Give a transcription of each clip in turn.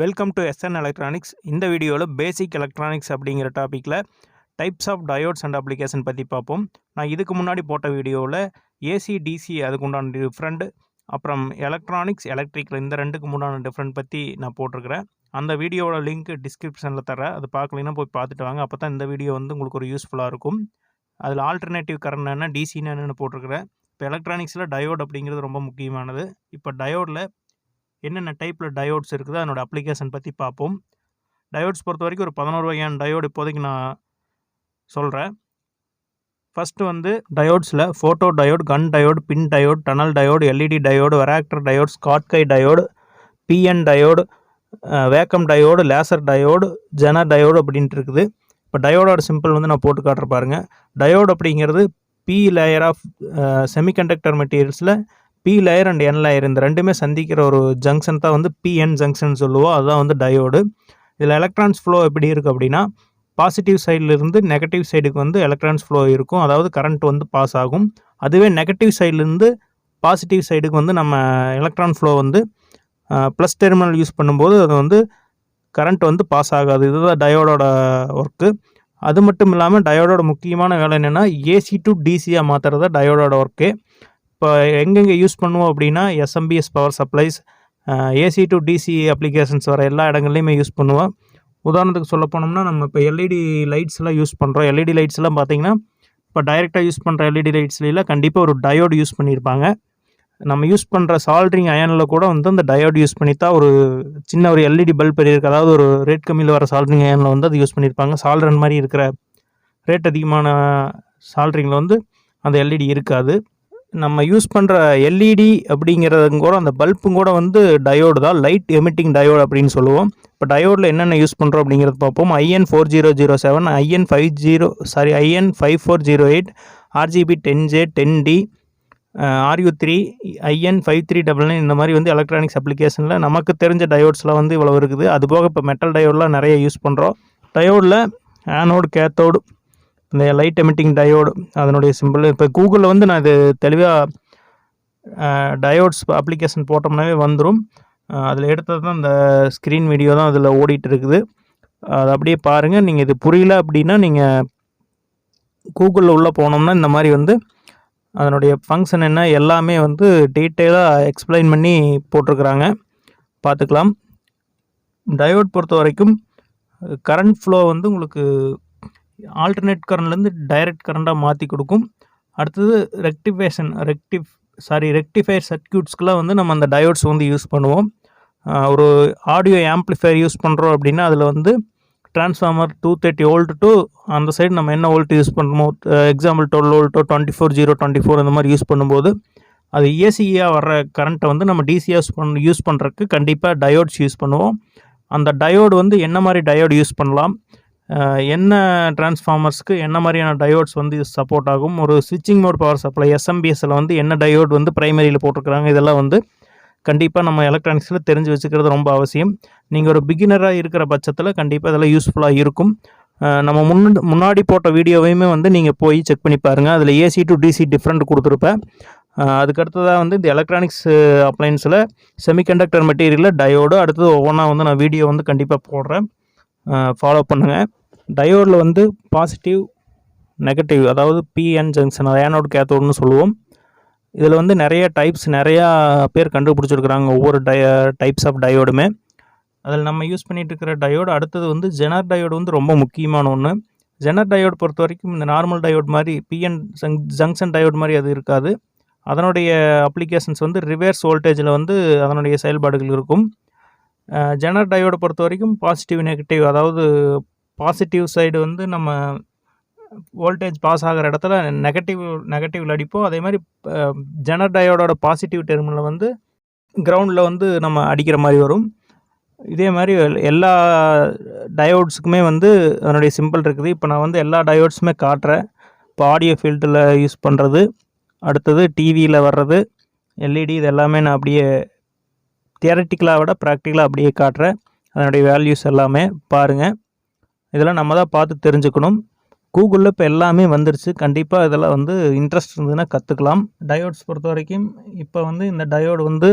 Welcome to SN electronics. இந்த வீடியோவில் பேசிக் electronics அப்படிங்கிற டாப்பிக்கில் types of diodes and application பற்றி பார்ப்போம். நான் இதுக்கு முன்னாடி போட்ட வீடியோவில் ஏசி டிசி அதுக்கு உண்டான டிஃப்ரெண்ட், அப்புறம் எலக்ட்ரானிக்ஸ் எலக்ட்ரிக்கல் இந்த ரெண்டுக்கு உண்டான டிஃப்ரெண்ட் பற்றி நான் போட்டிருக்கிறேன். அந்த வீடியோவோட லிங்க் டிஸ்கிரிப்ஷனில் தரேன். அது பார்க்கலைன்னா போய் பார்த்துட்டு வாங்க. அப்போ தான் இந்த வீடியோ வந்து உங்களுக்கு ஒரு யூஸ்ஃபுல்லாக இருக்கும். அதில் ஆல்டர்னேட்டிவ் கரண்ட் என்ன, டிசின்னு என்னென்னு போட்டிருக்கிறேன். இப்போ எலக்ட்ரானிக்ஸில் டயோட் அப்படிங்கிறது ரொம்ப முக்கியமானது. இப்போ டயோடில் என்னென்ன டைப்பில் டயோட்ஸ் இருக்குது, அதனோட அப்ளிகேஷன் பற்றி பார்ப்போம். டயோட்ஸ் பொறுத்த வரைக்கும் ஒரு 11 வகையான டயோடு இப்போதைக்கு நான் சொல்கிறேன். ஃபஸ்ட்டு வந்து டயோட்ஸில் photo diode, gun diode, pin diode, tunnel diode, LED diode, varactor diode, Schottky diode, PN diode, vacuum diode, laser diode, zener diode அப்படின்ட்டு இருக்குது. இப்போ டயோடோட சிம்பிள் வந்து நான் போட்டு காட்டுற பாருங்க. டயோடு அப்படிங்கிறது பி லேயர் ஆஃப் செமிகண்டக்டர் மெட்டீரியல்ஸில் P layer and N layer இந்த ரெண்டுமே சந்திக்கிற ஒரு ஜங்ஷன் தான் வந்து பிஎன் ஜங்ஷன் சொல்லுவோம். அதுதான் வந்து டயோடு. இதில் எலக்ட்ரான்ஸ் ஃப்ளோ எப்படி இருக்குது அப்படின்னா, பாசிட்டிவ் சைட்லேருந்து நெகட்டிவ் சைடுக்கு வந்து எலக்ட்ரான்ஸ் ஃப்ளோ இருக்கும், அதாவது கரண்ட் வந்து பாஸ் ஆகும். அதுவே நெகட்டிவ் சைட்லேருந்து பாசிட்டிவ் சைடுக்கு வந்து நம்ம எலக்ட்ரான் ஃப்ளோ வந்து ப்ளஸ் டெர்மினல் யூஸ் பண்ணும்போது அது வந்து கரண்ட் வந்து பாஸ் ஆகாது. இதுதான் டயோடோட ஒர்க்கு. அது மட்டும் இல்லாமல் டயோடோட முக்கியமான வேலை என்னென்னா, ஏசி டு டிசியாக மாற்றுறது தான் டயோடோட ஒர்க்கு. இப்போ எங்கெங்கே யூஸ் பண்ணுவோம் அப்படின்னா, SMPS power supplies, AC to DC applications வர எல்லா இடங்கள்லையுமே யூஸ் பண்ணுவோம். உதாரணத்துக்கு சொல்ல போனோம்னா, நம்ம இப்போ எல்இடி லைட்ஸ்லாம் யூஸ் பண்ணுறோம். எல்இடி லைட்ஸ்லாம் பார்த்திங்கன்னா, இப்போ டைரெக்டாக யூஸ் பண்ணுற எல்இடி லைட்ஸ்லாம் கண்டிப்பாக ஒரு டயோடு யூஸ் பண்ணியிருப்பாங்க. நம்ம யூஸ் பண்ணுற சால்ட்ரிங் அயனில் கூட வந்து அந்த டயோடு யூஸ் பண்ணி தான் ஒரு சின்ன ஒரு எல்இடி பல்ப் இருக்குது. அதாவது ஒரு ரேட் கம்மியில் வர சால்ட்ரிங் அயனில் வந்து அது யூஸ் பண்ணியிருப்பாங்க. சால்ட்ரன் மாதிரி இருக்கிற ரேட் அதிகமான சால்ட்ரிங்கில் வந்து அந்த எல்இடி இருக்காது. நம்ம யூஸ் பண்ணுற எல்இடி அப்படிங்கிறது கூட அந்த பல்பும் கூட வந்து டயோடு தான், லைட் எமிட்டிங் டயோடு அப்படின்னு சொல்லுவோம். இப்போ டயோடில் என்னென்ன யூஸ் பண்ணுறோம் அப்படிங்கிறது பார்ப்போம். IN4007, IN5408, RGB 10J, 10D, RU3, IN5399 இந்த மாதிரி வந்து எலக்ட்ரானிக்ஸ் அப்ளிகேஷனில் நமக்கு தெரிஞ்ச டயோட்ஸ்லாம் வந்து இவ்வளோ இருக்குது. அதுபோக இப்போ மெட்டல் டயோடெலாம் நிறைய யூஸ் பண்ணுறோம். டயோடில் ஆனோடு, கேத்தோடு, இந்த லைட் எமிட்டிங் டயோடு அதனுடைய சிம்பிள். இப்போ கூகுளில் வந்து நான் இது தெளிவாக டயோட்ஸ் அப்ளிகேஷன் போட்டோம்னாவே வந்துடும். அதில் எடுத்தது தான் இந்த ஸ்க்ரீன் வீடியோ தான் அதில் ஓடிட்டு இருக்குது. அது அப்படியே பாருங்கள். நீங்கள் இது புரியல அப்படின்னா நீங்கள் கூகுளில் உள்ளே போனோம்னா இந்த மாதிரி வந்து அதனுடைய ஃபங்க்ஷன் என்ன எல்லாமே வந்து டீட்டெயிலாக எக்ஸ்பிளைன் பண்ணி போட்டிருக்கிறாங்க, பார்த்துக்கலாம். டயோட் பொறுத்த வரைக்கும் கரண்ட் ஃப்ளோ வந்து உங்களுக்கு ஆல்டர்னேட் கரண்ட்லேருந்து டைரக்ட் கரண்ட்டாக மாற்றி கொடுக்கும். அடுத்தது ரெக்டிஃபையர் சர்க்யூட்ஸ்க்கெலாம் வந்து நம்ம அந்த டயோட்ஸ் வந்து யூஸ் பண்ணுவோம். ஒரு ஆடியோ ஆம்ப்ளிஃபையர் யூஸ் பண்ணுறோம் அப்படின்னா அதில் வந்து டிரான்ஸ்ஃபார்மர் 230 வோல்ட் டு அந்த சைடு நம்ம என்ன வோல்ட் யூஸ் பண்ணுறோமோ, எக்ஸாம்பிள் 12 வோல்ட்டோ 24 இந்த மாதிரி யூஸ் பண்ணும்போது அது ஏசியாக வர்ற கரண்ட்டை வந்து நம்ம டிசியாக யூஸ் பண்ணுறதுக்கு கண்டிப்பாக டயோட்ஸ் யூஸ் பண்ணுவோம். அந்த டயோடு வந்து என்ன மாதிரி டயோடு யூஸ் பண்ணலாம், என்ன டிரான்ஸ்ஃபார்மர்ஸ்க்கு என்ன மாதிரியான டயோட்ஸ் வந்து சப்போர்ட் ஆகும், ஒரு ஸ்விட்சிங் மோட் பவர் சப்ளை எஸ்எம்பிஎஸ்சில் வந்து என்ன டயோடு வந்து ப்ரைமரியில் போட்டிருக்கிறாங்க, இதெல்லாம் வந்து கண்டிப்பாக நம்ம எலக்ட்ரானிக்ஸில் தெரிஞ்சு வச்சுக்கிறது ரொம்ப அவசியம். நீங்கள் ஒரு பிகினராக இருக்கிற பட்சத்தில் கண்டிப்பாக இதெல்லாம் யூஸ்ஃபுல்லாக இருக்கும். நம்ம முன்னாடி போட்ட வீடியோவையுமே வந்து நீங்கள் போய் செக் பண்ணி பாருங்கள். அதில் ஏசி டு டிசி டிஃப்ரெண்ட் கொடுத்துருப்பேன். அதுக்கடுத்ததாக வந்து இந்த எலக்ட்ரானிக்ஸ் அப்ளையன்ஸில் செமிகண்டக்டர் மெட்டீரியலில் டயோடு அடுத்தது ஒவ்வொன்றா வந்து நான் வீடியோ வந்து கண்டிப்பாக போடுறேன், ஃபாலோ பண்ணுங்கள். டயோடில் வந்து பாசிட்டிவ் நெகட்டிவ், அதாவது பிஎன் ஜங்ஷன், ஆனோடு கேத்தோடுன்னு சொல்லுவோம். இதில் வந்து நிறைய டைப்ஸ், நிறையா பேர் கண்டுபிடிச்சிருக்கிறாங்க ஒவ்வொரு டைப்ஸ் ஆஃப் டயோடுமே. அதில் நம்ம யூஸ் பண்ணிகிட்டு இருக்கிற டயோடு அடுத்தது வந்து ஜெனர் டயோடு வந்து ரொம்ப முக்கியமான ஒன்று. ஜெனர் டயோடு பொறுத்த வரைக்கும் இந்த நார்மல் டயோடு மாதிரி பிஎன் ஜங்ஷன் டயோடு மாதிரி அது இருக்காது. அதனுடைய அப்ளிகேஷன்ஸ் வந்து ரிவர்ஸ் வோல்டேஜில் வந்து அதனுடைய செயல்பாடுகள் இருக்கும். ஜெனர் டயோடை பொறுத்த வரைக்கும் பாசிட்டிவ் நெகட்டிவ், அதாவது பாசிட்டிவ் சைடு வந்து நம்ம வோல்டேஜ் பாஸ் ஆகிற இடத்துல நெகட்டிவில் அடிப்போம். அதே மாதிரி ஜெனர் டயோடோட பாசிட்டிவ் டெர்மினலில் வந்து கிரவுண்டில் வந்து நம்ம அடிக்கிற மாதிரி வரும். இதே மாதிரி எல்லா டயோட்ஸுக்குமே வந்து அதனுடைய சிம்பிள் இருக்குது. இப்போ நான் வந்து எல்லா டயோட்ஸுமே காட்டுறேன். இப்போ ஆடியோ ஃபீல்டில் யூஸ் பண்ணுறது, அடுத்தது டிவியில் வர்றது, எல்இடி, இது எல்லாமே நான் அப்படியே தியரட்டிக்கலாக விட ப்ராக்டிக்கலாக அப்படியே காட்டுறேன். அதனுடைய வேல்யூஸ் எல்லாமே பாருங்கள். இதெல்லாம் நம்ம தான் பார்த்து தெரிஞ்சுக்கணும். கூகுளில் இப்போ எல்லாமே வந்துருச்சு. கண்டிப்பாக இதெல்லாம் வந்து இன்ட்ரெஸ்ட் இருந்ததுன்னா கற்றுக்கலாம். டயோட்ஸ் பொறுத்த வரைக்கும் இப்போ வந்து இந்த டயோடு வந்து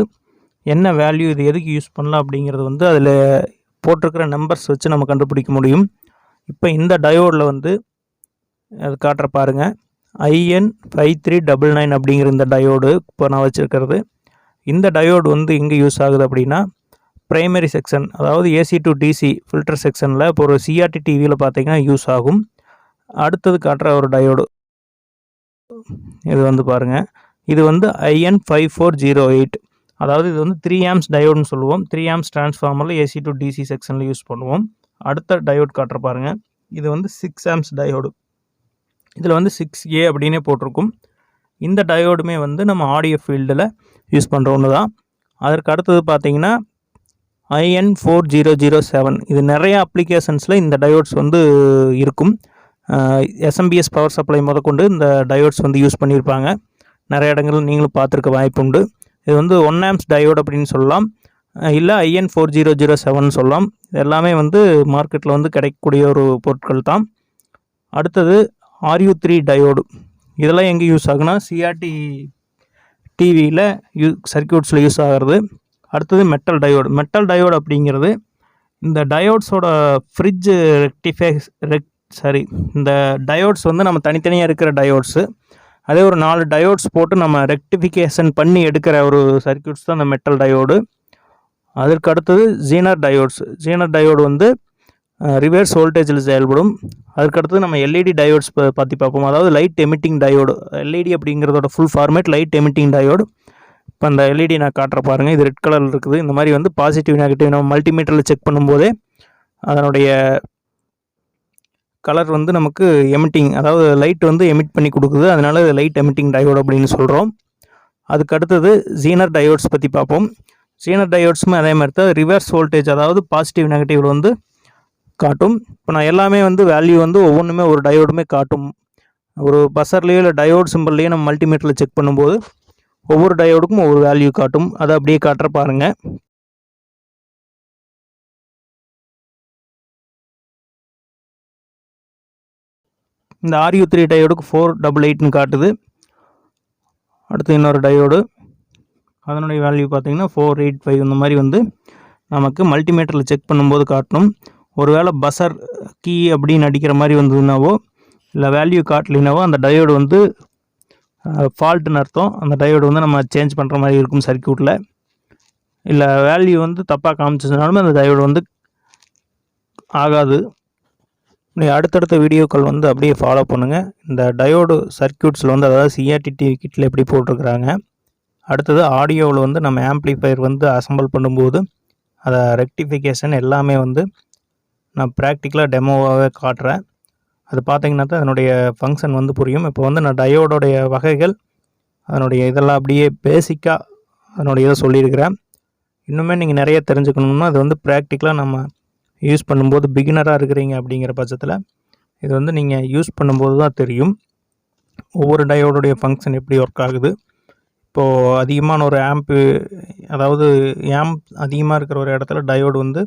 என்ன வேல்யூ, இது எதுக்கு யூஸ் பண்ணலாம் அப்படிங்கிறது வந்து அதில் போட்டிருக்கிற நம்பர்ஸ் வச்சு நம்ம கண்டுபிடிக்க முடியும். இப்போ இந்த டயோடில் வந்து அது காட்டுற பாருங்கள், IN5399 அப்படிங்கிற இந்த டயோடு இப்போ நான் வச்சுருக்கிறது. இந்த டயோடு வந்து எங்கே யூஸ் ஆகுது அப்படின்னா, ப்ரைமரி செக்ஷன், அதாவது AC to DC ஃபில்டர் செக்ஷனில் இப்போ ஒரு CRT டிவியில் பார்த்தீங்கன்னா யூஸ் ஆகும். அடுத்தது காட்டுற ஒரு டயோடு இது வந்து பாருங்கள், இது வந்து IN5408, அதாவது இது வந்து 3 amps டயோடுன்னு சொல்லுவோம். 3 amps டிரான்ஸ்ஃபார்மரில் AC to DC செக்ஷனில் யூஸ் பண்ணுவோம். அடுத்த டயோடு காட்டுற பாருங்கள், இது வந்து 6 amps டயோடு. இதில் வந்து 6A அப்படின்னே போட்டிருக்கும். இந்த டயோடுமே வந்து நம்ம ஆடியோ ஃபீல்டில் யூஸ் பண்ணுற ஒன்று தான். அதற்கு அடுத்தது பார்த்தீங்கன்னா IN4007, இது நிறைய அப்ளிகேஷன்ஸில் இந்த டயோட்ஸ் வந்து இருக்கும். SMBS பவர் சப்ளை முதற்கொண்டு இந்த டயோட்ஸ் வந்து யூஸ் பண்ணியிருப்பாங்க. நிறைய இடங்கள் நீங்களும் பார்த்துருக்க வாய்ப்பு உண்டு. இது வந்து 1 amps டயோடு அப்படின்னு சொல்லலாம், இல்லை IN4007 சொல்லலாம். இது எல்லாமே வந்து மார்க்கெட்டில் வந்து கிடைக்கக்கூடிய ஒரு பொருட்கள் தான். அடுத்தது RU3 டயோடு, இதெல்லாம் எங்கே யூஸ் ஆகுனா CRT டிவியில் சர்க்யூட்ஸில் யூஸ் ஆகிறது. அடுத்தது மெட்டல் டயோடு அப்படிங்கிறது இந்த டயோட்ஸோட ஃப்ரிட்ஜ் இந்த டயோட்ஸ் வந்து நம்ம தனித்தனியாக இருக்கிற டயோட்ஸு, அதே ஒரு 4 டயோட்ஸ் போட்டு நம்ம ரெக்டிஃபிகேஷன் பண்ணி எடுக்கிற ஒரு சர்க்யூட்ஸ் தான் இந்த மெட்டல் டயோடு. அதற்கு அடுத்தது ஜீனர் டயோடு வந்து ரிவர்ஸ் வோல்டேஜில் செயல்படும். அதுக்கடுத்து நம்ம எல்இடி டயோட்ஸ் பற்றி பார்ப்போம். அதாவது லைட் எமிட்டிங் டயோடு. எல்இடி அப்படிங்கிறதோட full format light emitting diode. இப்போ அந்த எல்இடி நான் காட்டுற பாருங்கள், இது ரெட் கலரில் இருக்குது. இந்த மாதிரி வந்து பாசிட்டிவ் நெகட்டிவ் நம்ம மல்டிமீட்டரில் செக் பண்ணும்போதே அதனுடைய கலர் வந்து நமக்கு எமிட்டிங், அதாவது லைட் வந்து எமிட் பண்ணி கொடுக்குது. அதனால லைட் எமிட்டிங் டயோடு அப்படின்னு சொல்கிறோம். அதுக்கு அடுத்தது ஜீனர் டயோட்ஸ் பற்றி பார்ப்போம். ஜீனர் டயோட்ஸுமே அதே மாதிரி தான் ரிவர்ஸ் வோல்டேஜ், அதாவது பாசிட்டிவ் நெகட்டிவில் வந்து காட்டும். இப்போ நான் எல்லாமே வந்து வேல்யூ வந்து ஒவ்வொன்றுமே ஒரு டயோடுமே காட்டும். ஒரு பஸர்லேயோ இல்லை டயோடு சிம்பிள்லேயோ நம்ம மல்டிமீட்டரில் செக் பண்ணும்போது ஒவ்வொரு டயோடுக்கும் ஒவ்வொரு வேல்யூ காட்டும். அதை அப்படியே காட்டுற பாருங்கள். இந்த RU3 டயோடுக்கு 488ன்னு காட்டுது. அடுத்து இன்னொரு டயோடு, அதனுடைய வேல்யூ பார்த்தீங்கன்னா 485. இந்த மாதிரி வந்து நமக்கு மல்டிமீட்டரில் செக் பண்ணும்போது காட்டணும். ஒருவேளை பஸர் கீ அப்படின்னு அடிக்கிற மாதிரி வந்ததுனாவோ இல்லை வேல்யூ காட்டலினாவோ அந்த டயோடு வந்து ஃபால்ட்டுன்னு அர்த்தம். அந்த டயோடு வந்து நம்ம சேஞ்ச் பண்ணுற மாதிரி இருக்கும் சர்க்யூட்டில். இல்லை வேல்யூ வந்து தப்பாக காமிச்சதுனாலுமே அந்த டயோடு வந்து ஆகாது. அடுத்தடுத்த வீடியோக்கள் வந்து அப்படியே ஃபாலோ பண்ணுங்கள். இந்த டயோடு சர்க்யூட்ஸில் வந்து, அதாவது CRT டிவி கிட்டில் எப்படி போட்டிருக்கிறாங்க. அடுத்தது ஆடியோவில் வந்து நம்ம ஆம்ப்ளிஃபையர் வந்து அசம்பிள் பண்ணும்போது அதை ரெக்டிஃபிகேஷன் எல்லாமே வந்து நான் ப்ராக்டிக்கலாக டெமோவாகவே காட்டுறேன். அது பார்த்தீங்கன்னா தான் அதனுடைய ஃபங்க்ஷன் வந்து புரியும். இப்போ வந்து நான் டயோடோடைய வகைகள், அதனுடைய இதெல்லாம் அப்படியே பேசிக்காக அதனுடைய இதை சொல்லியிருக்கிறேன். இன்னுமே நீங்கள் நிறைய தெரிஞ்சுக்கணும்னா அது வந்து ப்ராக்டிக்கலாக நம்ம யூஸ் பண்ணும்போது, பிகினராக இருக்கிறீங்க அப்படிங்கிற பட்சத்தில் இது வந்து நீங்கள் யூஸ் பண்ணும்போது தான் தெரியும் ஒவ்வொரு டயோடுடைய ஃபங்க்ஷன் எப்படி ஒர்க் ஆகுது. இப்போது அதிகமான ஒரு அதாவது ஆம்ப் அதிகமாக இருக்கிற ஒரு இடத்துல டயோடு வந்து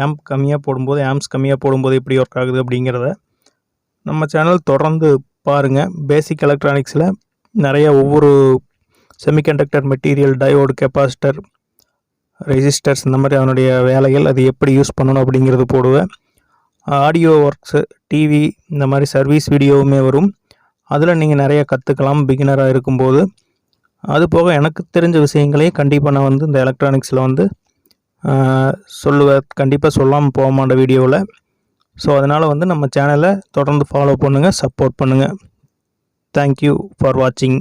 ஆம்ப்ஸ் கம்மியாக போடும்போது எப்படி ஒர்க் ஆகுது அப்படிங்கிறத நம்ம சேனல் தொடர்ந்து பாருங்கள். பேசிக் எலக்ட்ரானிக்ஸில் நிறைய ஒவ்வொரு semiconductor material, diode, capacitor, resistors, இந்த மாதிரி அதனுடைய வேலைகள், அது எப்படி யூஸ் பண்ணணும் அப்படிங்கிறது போடுவேன். ஆடியோ ஒர்க்ஸு, டிவி, இந்த மாதிரி சர்வீஸ் வீடியோவுமே வரும். அதில் நீங்கள் நிறைய கற்றுக்கலாம் பிகினராக இருக்கும்போது. அது போக எனக்கு தெரிஞ்ச விஷயங்களையும் கண்டிப்பாக நான் வந்து இந்த எலக்ட்ரானிக்ஸில் வந்து சொல்லுவேன். கண்டிப்பாக சொல்லாமல் போக மாட்டேன் வீடியோவில். ஸோ அதனால் வந்து நம்ம சேனலை தொடர்ந்து ஃபாலோ பண்ணுங்கள், சப்போர்ட் பண்ணுங்கள். தேங்க்யூ ஃபார் வாட்சிங்.